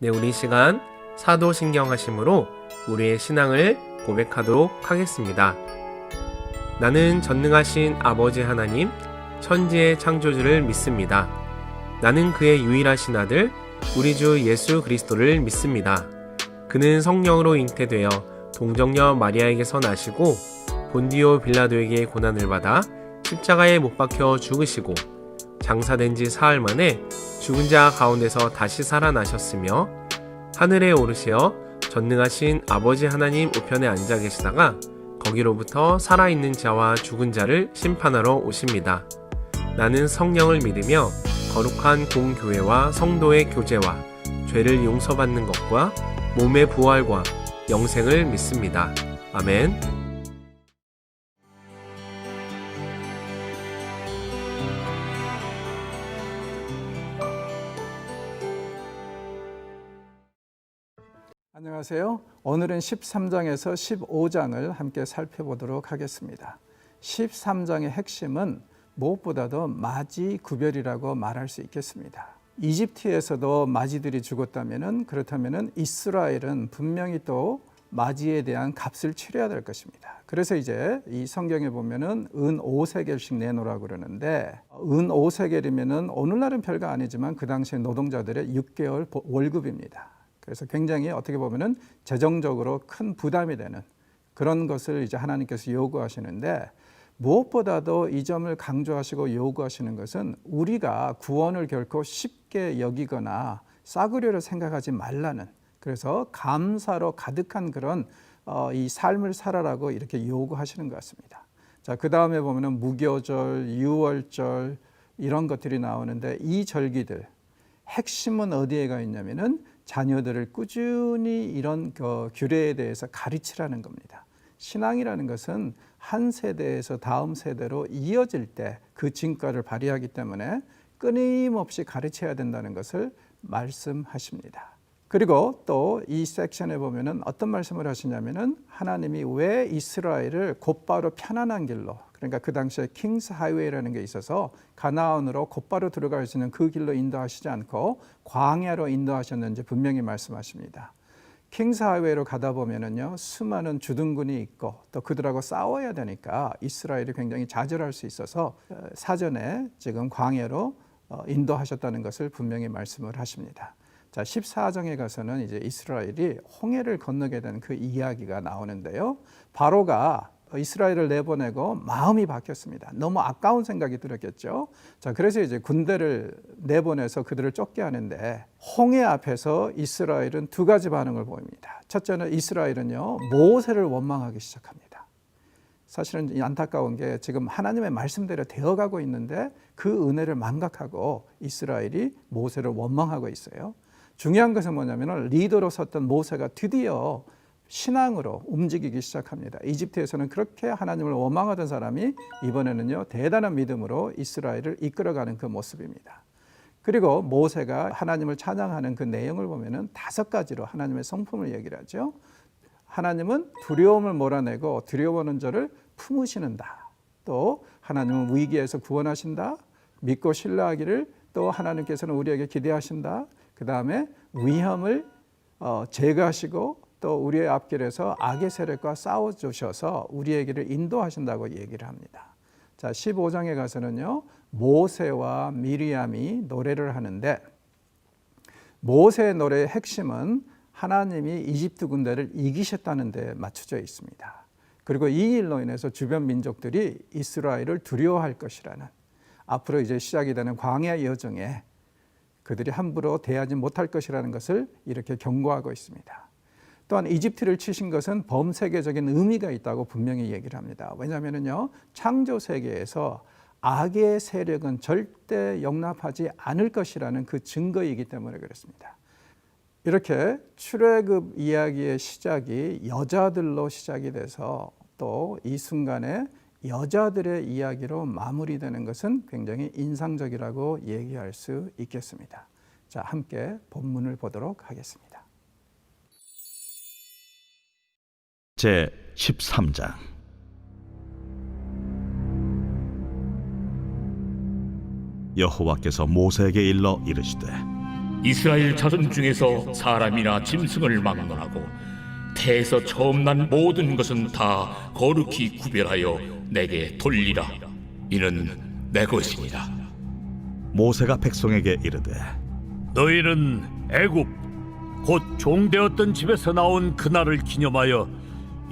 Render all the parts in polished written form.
네, 우리 시간 사도신경하심으로 우리의 신앙을 고백하도록 하겠습니다. 나는 전능하신 아버지 하나님, 천지의 창조주를 믿습니다. 나는 그의 유일하신 아들, 우리 주 예수 그리스도를 믿습니다. 그는 성령으로 잉태되어 동정녀 마리아에게서 나시고 본디오 빌라도에게 고난을 받아 십자가에 못 박혀 죽으시고 장사된 지 사흘 만에 죽은 자 가운데서 다시 살아나셨으며 하늘에 오르시어 전능하신 아버지 하나님 우편에 앉아 계시다가 거기로부터 살아있는 자와 죽은 자를 심판하러 오십니다. 나는 성령을 믿으며 거룩한 공교회와 성도의 교제와 죄를 용서받는 것과 몸의 부활과 영생을 믿습니다. 아멘. 안녕하세요. 오늘은 13장에서 15장을 함께 살펴보도록 하겠습니다. 13장의 핵심은 무엇보다도 마지 구별이라고 말할 수 있겠습니다. 이집트에서도 마지들이 죽었다면 그렇다면 이스라엘은 분명히 또 마지에 대한 값을 치러야 될 것입니다. 그래서 이제 이 성경에 보면은 은 5세겔씩 내놓으라고 그러는데 은 5세겔이면은 오늘날은 별거 아니지만 그 당시에 노동자들의 6개월 월급입니다. 그래서 굉장히 어떻게 보면은 재정적으로 큰 부담이 되는 그런 것을 이제 하나님께서 요구하시는데 무엇보다도 이 점을 강조하시고 요구하시는 것은 우리가 구원을 결코 쉽게 여기거나 싸구려로 생각하지 말라는, 그래서 감사로 가득한 그런 이 삶을 살아라고 이렇게 요구하시는 것 같습니다. 자, 그 다음에 보면은 무교절, 유월절 이런 것들이 나오는데 이 절기들 핵심은 어디에가 있냐면은 자녀들을 꾸준히 이런 규례에 대해서 가르치라는 겁니다. 신앙이라는 것은 한 세대에서 다음 세대로 이어질 때 그 진가를 발휘하기 때문에 끊임없이 가르쳐야 된다는 것을 말씀하십니다. 그리고 또 이 섹션에 보면은 어떤 말씀을 하시냐면은 하나님이 왜 이스라엘을 곧바로 편안한 길로, 그러니까 그 당시에 킹스 하이웨이라는 게 있어서 가나안으로 곧바로 들어갈 수 있는 그 길로 인도하시지 않고 광야로 인도하셨는지 분명히 말씀하십니다. 킹스 하이웨이로 가다 보면은요, 수많은 주둔군이 있고 또 그들하고 싸워야 되니까 이스라엘이 굉장히 좌절할 수 있어서 사전에 지금 광야로 인도하셨다는 것을 분명히 말씀을 하십니다. 자, 14장에 가서는 이제 이스라엘이 홍해를 건너게 된 그 이야기가 나오는데요. 바로가 이스라엘을 내보내고 마음이 바뀌었습니다. 너무 아까운 생각이 들었겠죠. 자, 그래서 이제 군대를 내보내서 그들을 쫓게 하는데 홍해 앞에서 이스라엘은 두 가지 반응을 보입니다. 첫째는 이스라엘은요, 모세를 원망하기 시작합니다. 사실은 안타까운 게 지금 하나님의 말씀대로 되어가고 있는데 그 은혜를 망각하고 이스라엘이 모세를 원망하고 있어요. 중요한 것은 뭐냐면 리더로 섰던 모세가 드디어 신앙으로 움직이기 시작합니다. 이집트에서는 그렇게 하나님을 원망하던 사람이 이번에는요, 대단한 믿음으로 이스라엘을 이끌어가는 그 모습입니다. 그리고 모세가 하나님을 찬양하는 그 내용을 보면은 5가지로 하나님의 성품을 얘기를 하죠. 하나님은 두려움을 몰아내고 두려워하는 자를 품으시는다. 또 하나님은 위기에서 구원하신다. 믿고 신뢰하기를 또 하나님께서는 우리에게 기대하신다. 그 다음에 위험을 제거하시고 또 우리의 앞길에서 악의 세력과 싸워주셔서 우리에게를 인도하신다고 얘기를 합니다. 자, 15장에 가서는요, 모세와 미리암이 노래를 하는데 모세의 노래의 핵심은 하나님이 이집트 군대를 이기셨다는 데 맞춰져 있습니다. 그리고 이 일로 인해서 주변 민족들이 이스라엘을 두려워할 것이라는, 앞으로 이제 시작이 되는 광야 여정에 그들이 함부로 대하지 못할 것이라는 것을 이렇게 경고하고 있습니다. 또한 이집트를 치신 것은 범세계적인 의미가 있다고 분명히 얘기를 합니다. 왜냐하면요, 창조 세계에서 악의 세력은 절대 용납하지 않을 것이라는 그 증거이기 때문에 그렇습니다. 이렇게 출애굽 이야기의 시작이 여자들로 시작이 돼서 또 이 순간에 여자들의 이야기로 마무리되는 것은 굉장히 인상적이라고 얘기할 수 있겠습니다. 자, 함께 본문을 보도록 하겠습니다. 제 13장. 여호와께서 모세에게 일러 이르시되 이스라엘 자손 중에서 사람이나 짐승을 막론하고 태에서 처음 난 모든 것은 다 거룩히 구별하여 내게 돌리라. 이는 내 것이니라. 모세가 백성에게 이르되 너희는 애굽 곧 종되었던 집에서 나온 그날을 기념하여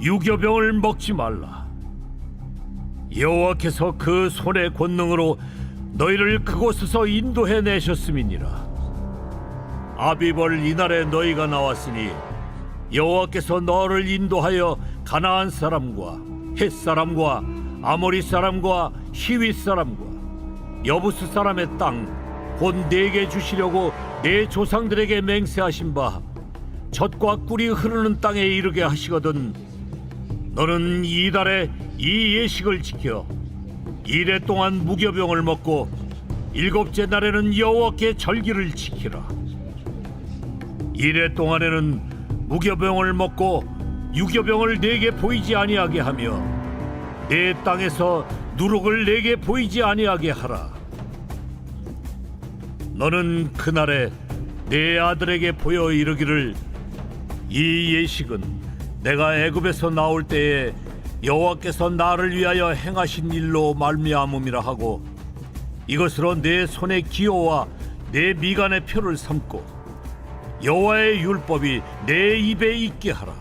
유교병을 먹지 말라. 여호와께서 그 손의 권능으로 너희를 그곳에서 인도해 내셨음이니라. 아비벌 이날에 너희가 나왔으니 여호와께서 너를 인도하여 가나안 사람과 헷 사람과 아모리 사람과 히윗 사람과 여부스 사람의 땅 곧 내게 주시려고 내 조상들에게 맹세하신 바 젖과 꿀이 흐르는 땅에 이르게 하시거든. 너는 이달에 이 예식을 지켜 이래 동안 무교병을 먹고 일곱째 날에는 여호와께 절기를 지키라. 이래 동안에는 무교병을 먹고 유교병을 내게 보이지 아니하게 하며 내 땅에서 누룩을 내게 보이지 아니하게 하라. 너는 그날에 내 아들에게 보여 이르기를 이 예식은 내가 애굽에서 나올 때에 여호와께서 나를 위하여 행하신 일로 말미암음이라 하고 이것으로 내 손의 기호와 내 미간의 표를 삼고 여호와의 율법이 내 입에 있게 하라.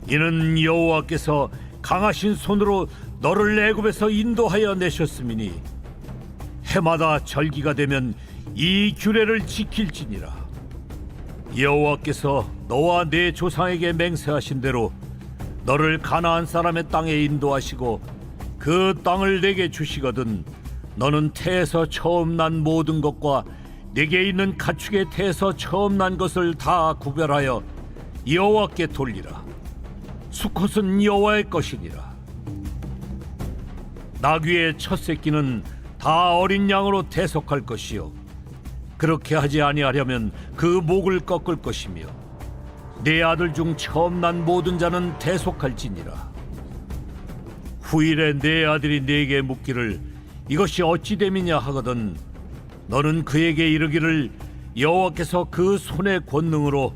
이는 여호와께서 강하신 손으로 너를 애굽에서 인도하여 내셨음이니 해마다 절기가 되면 이 규례를 지킬지니라. 여호와께서 너와 내 조상에게 맹세하신 대로 너를 가나안 사람의 땅에 인도하시고 그 땅을 내게 주시거든. 너는 태에서 처음 난 모든 것과 내게 있는 가축의 태에서 처음 난 것을 다 구별하여 여호와께 돌리라. 수컷은 여호와의 것이니라. 나귀의 첫 새끼는 다 어린 양으로 대속할 것이요 그렇게 하지 아니하려면 그 목을 꺾을 것이며 내 아들 중 처음 난 모든 자는 대속할지니라. 후일에 내 아들이 내게 묻기를 이것이 어찌 됨이냐 하거든 너는 그에게 이르기를 여호와께서 그 손의 권능으로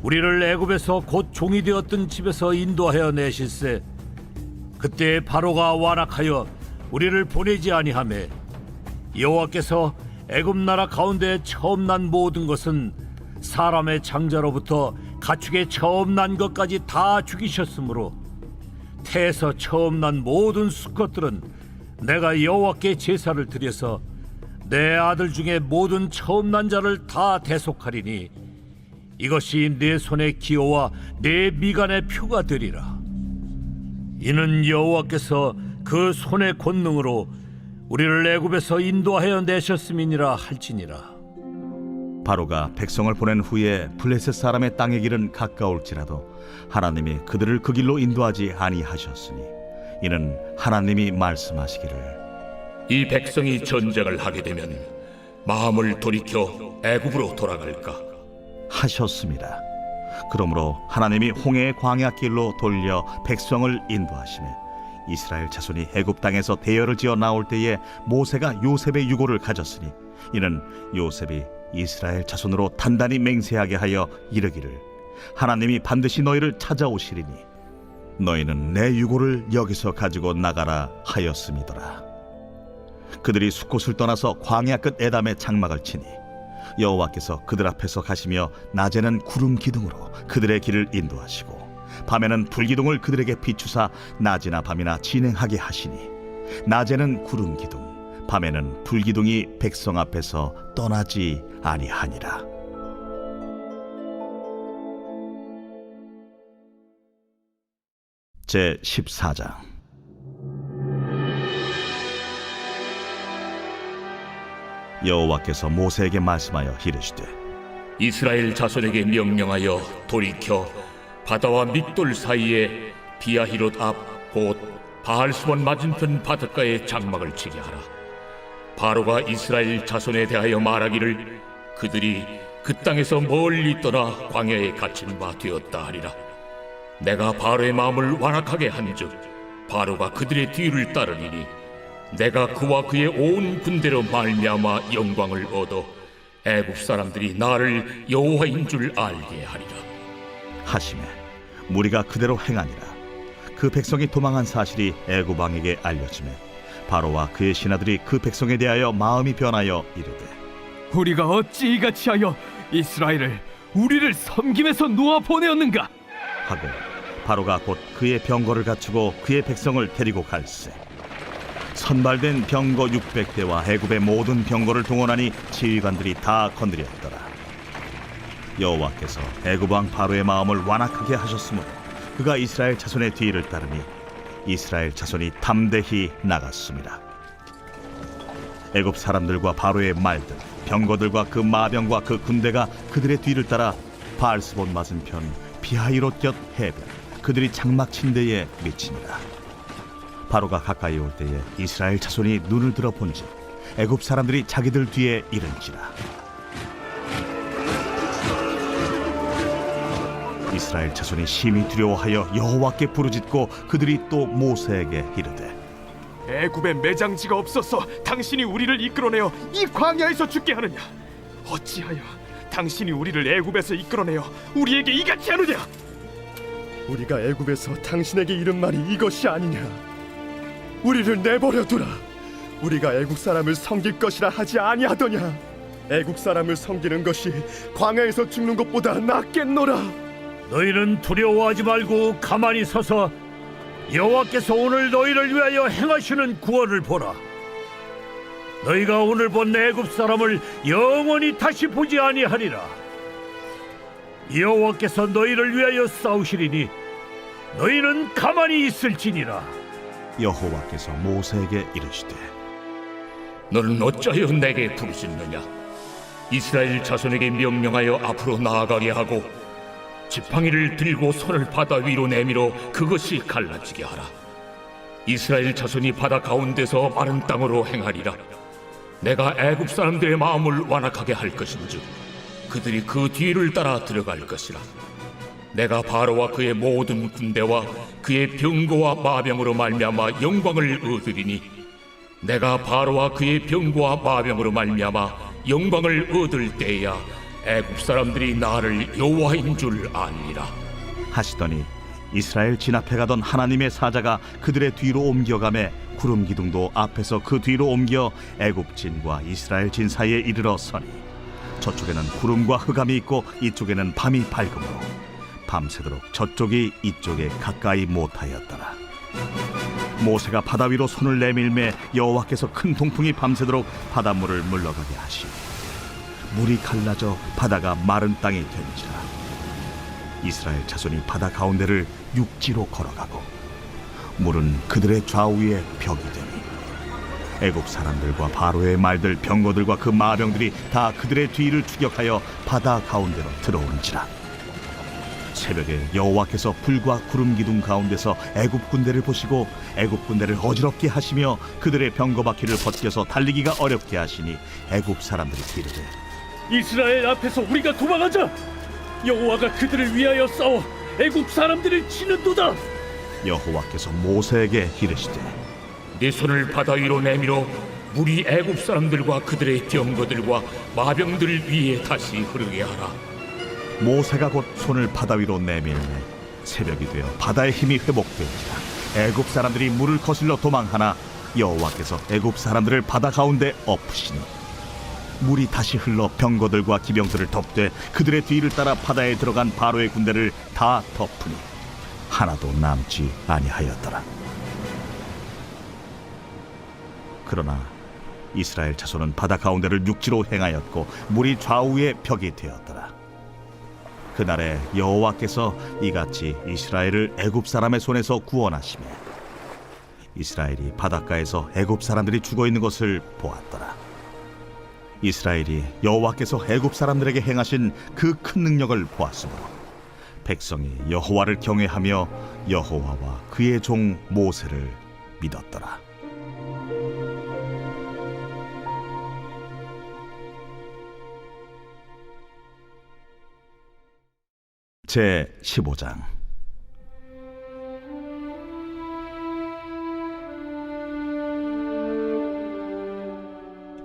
우리를 애굽에서 곧 종이 되었던 집에서 인도하여 내실세 그때 바로가 완악하여 우리를 보내지 아니하매 여호와께서 애굽 나라 가운데 처음 난 모든 것은 사람의 장자로부터 가축의 처음 난 것까지 다 죽이셨으므로 태에서 처음 난 모든 수컷들은 내가 여호와께 제사를 드려서 내 아들 중에 모든 처음 난 자를 다 대속하리니 이것이 내 손의 기호와 내 미간의 표가 되리라. 이는 여호와께서 그 손의 권능으로 우리를 애굽에서 인도하여 내셨음이니라 할지니라. 바로가 백성을 보낸 후에 블레셋 사람의 땅의 길은 가까울지라도 하나님이 그들을 그 길로 인도하지 아니하셨으니 이는 하나님이 말씀하시기를 이 백성이 전쟁을 하게 되면 마음을 돌이켜 애굽으로 돌아갈까 하셨습니다. 그러므로 하나님이 홍해의 광야길로 돌려 백성을 인도하시매 이스라엘 자손이 애굽 땅에서 대열을 지어 나올 때에 모세가 요셉의 유고를 가졌으니 이는 요셉이 이스라엘 자손으로 단단히 맹세하게 하여 이르기를 하나님이 반드시 너희를 찾아오시리니 너희는 내 유고를 여기서 가지고 나가라 하였음이더라. 그들이 숫곳을 떠나서 광야 끝 에담에 장막을 치니 여호와께서 그들 앞에서 가시며 낮에는 구름 기둥으로 그들의 길을 인도하시고 밤에는 불기둥을 그들에게 비추사 낮이나 밤이나 진행하게 하시니 낮에는 구름 기둥 밤에는 불기둥이 백성 앞에서 떠나지 아니하니라. 제 14장. 여호와께서 모세에게 말씀하여 이르시되 이스라엘 자손에게 명령하여 돌이켜 바다와 믹돌 사이에 비아히롯 앞 곧 바알스몬 맞은편 바닷가에 장막을 치게 하라. 바로가 이스라엘 자손에 대하여 말하기를 그들이 그 땅에서 멀리 떠나 광야에 갇힌 바 되었다 하리라. 내가 바로의 마음을 완악하게 한즉 바로가 그들의 뒤를 따르리니 내가 그와 그의 온 군대로 말미암아 영광을 얻어 애굽 사람들이 나를 여호와인 줄 알게 하리라. 하심에 무리가 그대로 행하니라. 그 백성이 도망한 사실이 애굽 왕에게 알려지매 바로와 그의 신하들이 그 백성에 대하여 마음이 변하여 이르되 우리가 어찌 이같이 하여 이스라엘을 우리를 섬김에서 놓아 보내었는가? 하고 바로가 곧 그의 병거를 갖추고 그의 백성을 데리고 갈새 선발된 병거 600대와 애굽의 모든 병거를 동원하니 지휘관들이 다 건드렸더라. 여호와께서 애굽 왕 바로의 마음을 완악하게 하셨으므로 그가 이스라엘 자손의 뒤를 따르니 이스라엘 자손이 담대히 나갔습니다. 애굽 사람들과 바로의 말들 병거들과 그 마병과 그 군대가 그들의 뒤를 따라 바알스본 맞은편 비하이롯 곁 해변 그들이 장막 친 데에 미치니라. 바로가 가까이 올 때에 이스라엘 자손이 눈을 들어 본즉 애굽 사람들이 자기들 뒤에 이른지라. 이스라엘 자손이 심히 두려워하여 여호와께 부르짖고 그들이 또 모세에게 이르되 애굽에 매장지가 없어서 당신이 우리를 이끌어내어 이 광야에서 죽게 하느냐? 어찌하여 당신이 우리를 애굽에서 이끌어내어 우리에게 이같이 하느냐? 우리가 애굽에서 당신에게 이른 말이 이것이 아니냐? 우리를 내버려 두라. 우리가 애국 사람을 섬길 것이라 하지 아니하더냐? 애국 사람을 섬기는 것이 광야에서 죽는 것보다 낫겠노라. 너희는 두려워하지 말고 가만히 서서 여호와께서 오늘 너희를 위하여 행하시는 구원을 보라. 너희가 오늘 본 애굽 사람을 영원히 다시 보지 아니하리라. 여호와께서 너희를 위하여 싸우시리니 너희는 가만히 있을지니라. 여호와께서 모세에게 이르시되 너는 어찌하여 내게 부르짖느냐? 이스라엘 자손에게 명령하여 앞으로 나아가게 하고 지팡이를 들고 손을 바다 위로 내밀어 그것이 갈라지게 하라. 이스라엘 자손이 바다 가운데서 마른 땅으로 행하리라. 내가 애굽 사람들의 마음을 완악하게 할 것인즉 그들이 그 뒤를 따라 들어갈 것이라. 내가 바로와 그의 모든 군대와 그의 병거와 마병으로 말미암아 영광을 얻으리니 내가 바로와 그의 병거와 마병으로 말미암아 영광을 얻을 때야 애굽 사람들이 나를 여호와인 줄 아니라. 하시더니 이스라엘 진 앞에 가던 하나님의 사자가 그들의 뒤로 옮겨가매 구름 기둥도 앞에서 그 뒤로 옮겨 애굽 진과 이스라엘 진 사이에 이르러 서니 저쪽에는 구름과 흑암이 있고 이쪽에는 밤이 밝음으로 밤새도록 저쪽이 이쪽에 가까이 못하였더라. 모세가 바다 위로 손을 내밀매 여호와께서 큰 동풍이 밤새도록 바닷물을 물러가게 하시니 물이 갈라져 바다가 마른 땅이 된지라. 이스라엘 자손이 바다 가운데를 육지로 걸어가고 물은 그들의 좌우에 벽이 되니 애굽 사람들과 바로의 말들 병거들과 그 마병들이 다 그들의 뒤를 추격하여 바다 가운데로 들어오는지라. 새벽에 여호와께서 불과 구름 기둥 가운데서 애굽 군대를 보시고 애굽 군대를 어지럽게 하시며 그들의 병거 바퀴를 벗겨서 달리기가 어렵게 하시니 애굽 사람들이 이르되 이스라엘 앞에서 우리가 도망하자. 여호와가 그들을 위하여 싸워 애굽 사람들을 치는도다. 여호와께서 모세에게 이르시되 네 손을 바다 위로 내밀어 물이 애굽 사람들과 그들의 병거들과 마병들 위에 다시 흐르게 하라. 모세가 곧 손을 바다 위로 내밀매 새벽이 되어 바다의 힘이 회복되니라. 애굽 사람들이 물을 거슬러 도망하나 여호와께서 애굽 사람들을 바다 가운데 엎으시니 물이 다시 흘러 병거들과 기병들을 덮되 그들의 뒤를 따라 바다에 들어간 바로의 군대를 다 덮으니 하나도 남지 아니하였더라. 그러나 이스라엘 자손은 바다 가운데를 육지로 행하였고 물이 좌우에 벽이 되었더라. 그날에 여호와께서 이같이 이스라엘을 애굽 사람의 손에서 구원하시매 이스라엘이 바닷가에서 애굽 사람들이 죽어 있는 것을 보았더라. 이스라엘이 여호와께서 애굽 사람들에게 행하신 그 큰 능력을 보았으므로 백성이 여호와를 경외하며 여호와와 그의 종 모세를 믿었더라. 제 15장.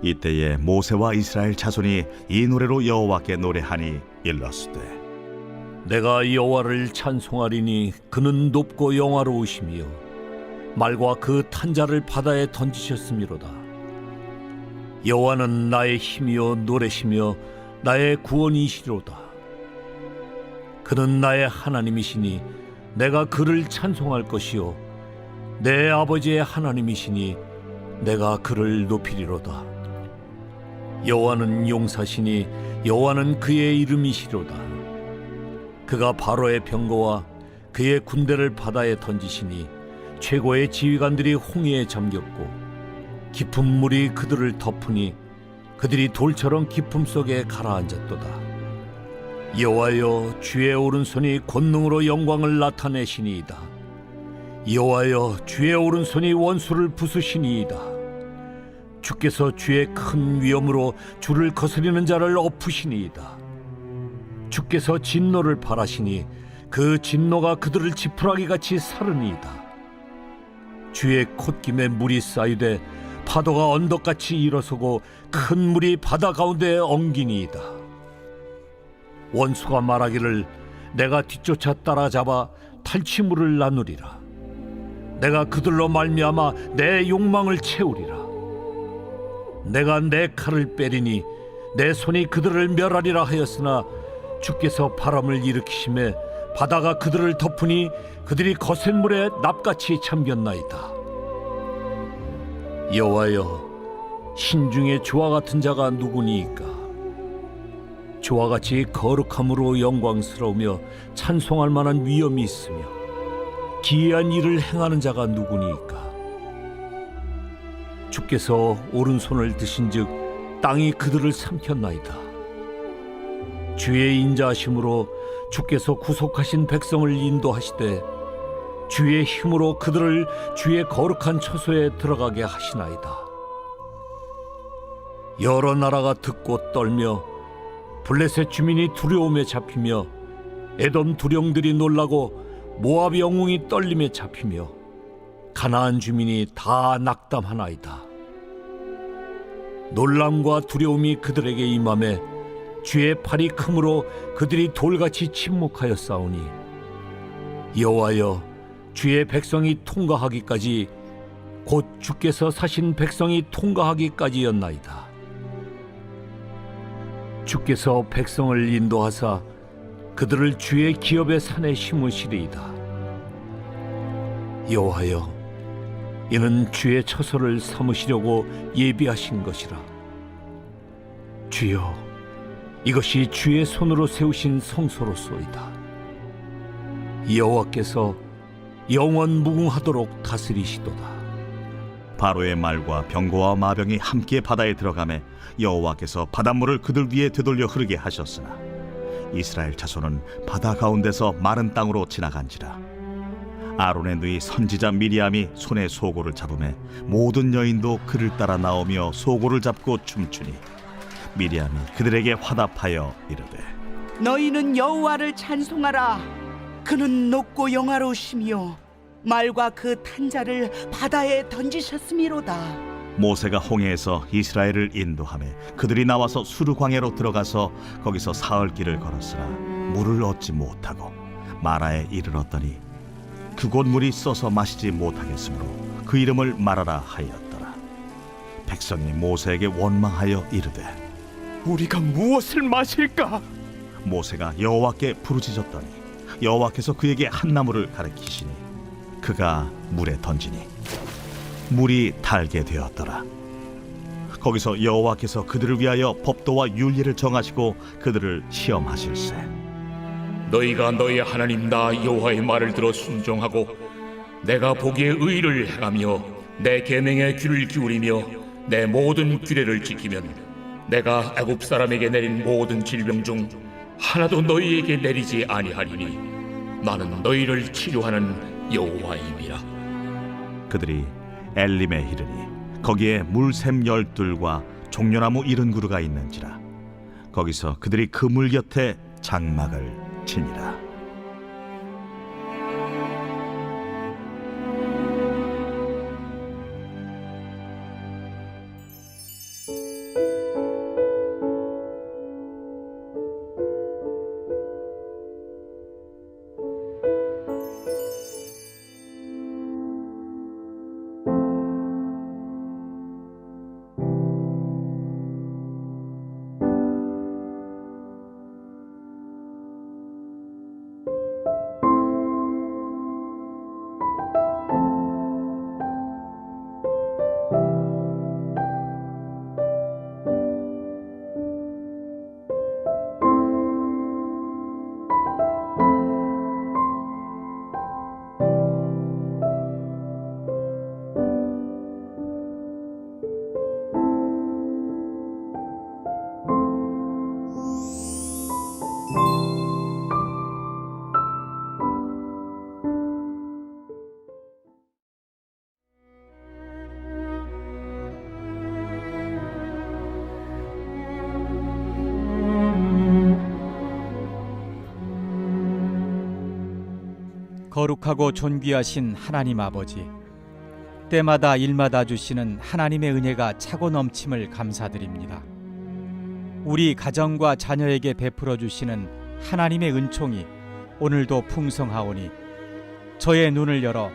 이때에 모세와 이스라엘 자손이 이 노래로 여호와께 노래하니 일렀으되 내가 여호와를 찬송하리니 그는 높고 영화로우시며 말과 그 탄자를 바다에 던지셨음이로다. 여호와는 나의 힘이요 노래시며 나의 구원이시로다. 그는 나의 하나님이시니 내가 그를 찬송할 것이요 내 아버지의 하나님이시니 내가 그를 높이리로다. 여호와는 용사시니 여호와는 그의 이름이시로다. 그가 바로의 병거와 그의 군대를 바다에 던지시니 최고의 지휘관들이 홍해에 잠겼고 깊은 물이 그들을 덮으니 그들이 돌처럼 깊음 속에 가라앉았도다. 여호와여, 주의 오른손이 권능으로 영광을 나타내시니이다. 여호와여, 주의 오른손이 원수를 부수시니이다. 주께서 주의 큰 위엄으로 주를 거스리는 자를 엎으시니이다. 주께서 진노를 발하시니 그 진노가 그들을 지푸라기같이 사르니이다. 주의 콧김에 물이 쌓이되 파도가 언덕같이 일어서고 큰 물이 바다 가운데에 엉기니이다. 원수가 말하기를 내가 뒤쫓아 따라잡아 탈취물을 나누리라. 내가 그들로 말미암아 내 욕망을 채우리라. 내가 내 칼을 빼리니 내 손이 그들을 멸하리라 하였으나 주께서 바람을 일으키심에 바다가 그들을 덮으니 그들이 거센 물에 납같이 잠겼나이다. 여호와여, 신중에 주와 같은 자가 누구니이까? 주와 같이 거룩함으로 영광스러우며 찬송할 만한 위엄이 있으며 기이한 일을 행하는 자가 누구니이까? 주께서 오른손을 드신즉 땅이 그들을 삼켰나이다. 주의 인자하심으로 주께서 구속하신 백성을 인도하시되 주의 힘으로 그들을 주의 거룩한 처소에 들어가게 하시나이다. 여러 나라가 듣고 떨며 블레셋 주민이 두려움에 잡히며 에돔 두령들이 놀라고 모압 영웅이 떨림에 잡히며 가나안 주민이 다 낙담하나이다. 놀람과 두려움이 그들에게 임하매 주의 팔이 크므로 그들이 돌같이 침묵하여 싸우니 여호와여, 주의 백성이 통과하기까지 곧 주께서 사신 백성이 통과하기까지였나이다. 주께서 백성을 인도하사 그들을 주의 기업의 산에 심으시리이다. 여호와여, 이는 주의 처소를 삼으시려고 예비하신 것이라. 주여, 이것이 주의 손으로 세우신 성소로소이다. 여호와께서 영원 무궁하도록 다스리시도다. 바로의 말과 병거와 마병이 함께 바다에 들어가매 여호와께서 바닷물을 그들 위에 되돌려 흐르게 하셨으나 이스라엘 자손은 바다 가운데서 마른 땅으로 지나간지라. 아론의 누이 선지자 미리암이 손에 소고를 잡으매 모든 여인도 그를 따라 나오며 소고를 잡고 춤추니 미리암이 그들에게 화답하여 이르되 너희는 여호와를 찬송하라. 그는 높고 영화로우시며 말과 그 탄자를 바다에 던지셨음이로다. 모세가 홍해에서 이스라엘을 인도하며 그들이 나와서 수르 광야로 들어가서 거기서 사흘 길을 걸었으나 물을 얻지 못하고 마라에 이르렀더니 그곳 물이 써서 마시지 못하겠으므로 그 이름을 마라라 하였더라. 백성이 모세에게 원망하여 이르되 우리가 무엇을 마실까? 모세가 여호와께 부르짖었더니 여호와께서 그에게 한 나무를 가리키시니 그가 물에 던지니 물이 달게 되었더라. 거기서 여호와께서 그들을 위하여 법도와 율례를 정하시고 그들을 시험하실세. 너희가 너희 하나님 나 여호와의 말을 들어 순종하고 내가 보기에 의를 행하며 내 계명에 귀를 기울이며 내 모든 규례를 지키면 내가 애굽 사람에게 내린 모든 질병 중 하나도 너희에게 내리지 아니하리니 나는 너희를 치료하는 여호와임이라. 그들이 엘림에 이르니 거기에 물샘 12과 종려나무 70그루가 있는지라. 거기서 그들이 그 물 곁에 장막을 치니라. 거룩하고 존귀하신 하나님 아버지, 때마다 일마다 주시는 하나님의 은혜가 차고 넘침을 감사드립니다. 우리 가정과 자녀에게 베풀어 주시는 하나님의 은총이 오늘도 풍성하오니 저의 눈을 열어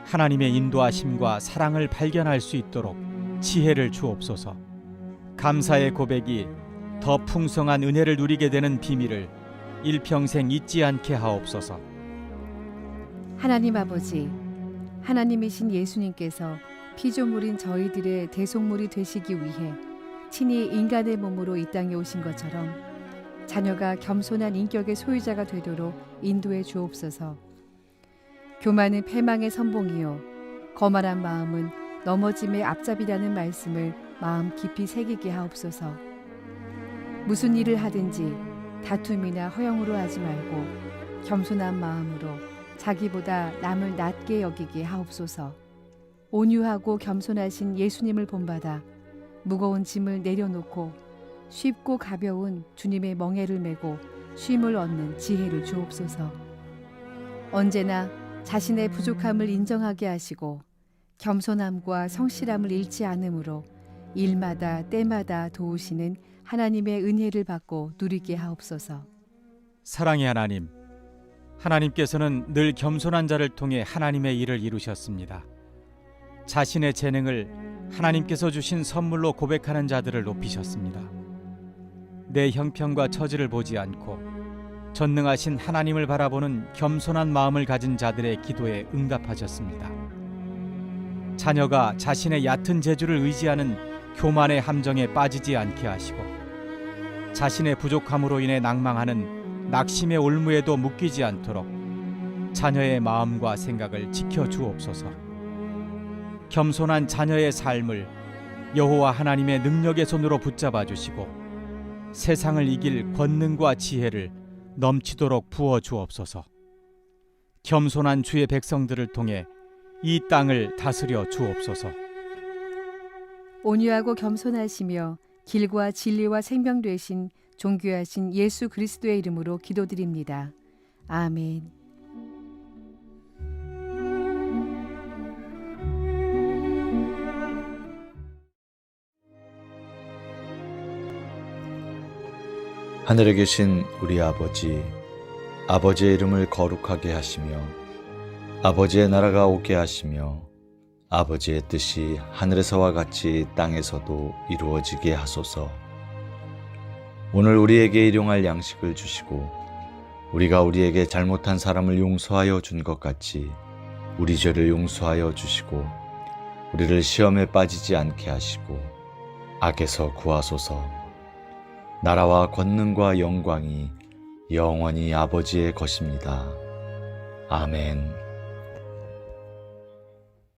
하나님의 인도하심과 사랑을 발견할 수 있도록 지혜를 주옵소서. 감사의 고백이 더 풍성한 은혜를 누리게 되는 비밀을 일평생 잊지 않게 하옵소서. 하나님 아버지, 하나님이신 예수님께서 피조물인 저희들의 대속물이 되시기 위해 친히 인간의 몸으로 이 땅에 오신 것처럼 자녀가 겸손한 인격의 소유자가 되도록 인도해 주옵소서. 교만은 패망의 선봉이요 거만한 마음은 넘어짐의 앞잡이라는 말씀을 마음 깊이 새기게 하옵소서. 무슨 일을 하든지 다툼이나 허영으로 하지 말고 겸손한 마음으로 자기보다 남을 낮게 여기게 하옵소서. 온유하고 겸손하신 예수님을 본받아 무거운 짐을 내려놓고 쉽고 가벼운 주님의 멍에를 메고 쉼을 얻는 지혜를 주옵소서. 언제나 자신의 부족함을 인정하게 하시고 겸손함과 성실함을 잃지 않으므로 일마다 때마다 도우시는 하나님의 은혜를 받고 누리게 하옵소서. 사랑의 하나님, 하나님께서는 늘 겸손한 자를 통해 하나님의 일을 이루셨습니다. 자신의 재능을 하나님께서 주신 선물로 고백하는 자들을 높이셨습니다. 내 형편과 처지를 보지 않고 전능하신 하나님을 바라보는 겸손한 마음을 가진 자들의 기도에 응답하셨습니다. 자녀가 자신의 얕은 재주를 의지하는 교만의 함정에 빠지지 않게 하시고 자신의 부족함으로 인해 낭망하는 낙심의 올무에도 묶이지 않도록 자녀의 마음과 생각을 지켜주옵소서. 겸손한 자녀의 삶을 여호와 하나님의 능력의 손으로 붙잡아 주시고 세상을 이길 권능과 지혜를 넘치도록 부어 주옵소서. 겸손한 주의 백성들을 통해 이 땅을 다스려 주옵소서. 온유하고 겸손하시며 길과 진리와 생명 되신 존귀하신 예수 그리스도의 이름으로 기도드립니다. 아멘. 하늘에 계신 우리 아버지, 아버지의 이름을 거룩하게 하시며 아버지의 나라가 오게 하시며 아버지의 뜻이 하늘에서와 같이 땅에서도 이루어지게 하소서. 오늘 우리에게 일용할 양식을 주시고 우리가 우리에게 잘못한 사람을 용서하여 준 것 같이 우리 죄를 용서하여 주시고 우리를 시험에 빠지지 않게 하시고 악에서 구하소서. 나라와 권능과 영광이 영원히 아버지의 것입니다. 아멘.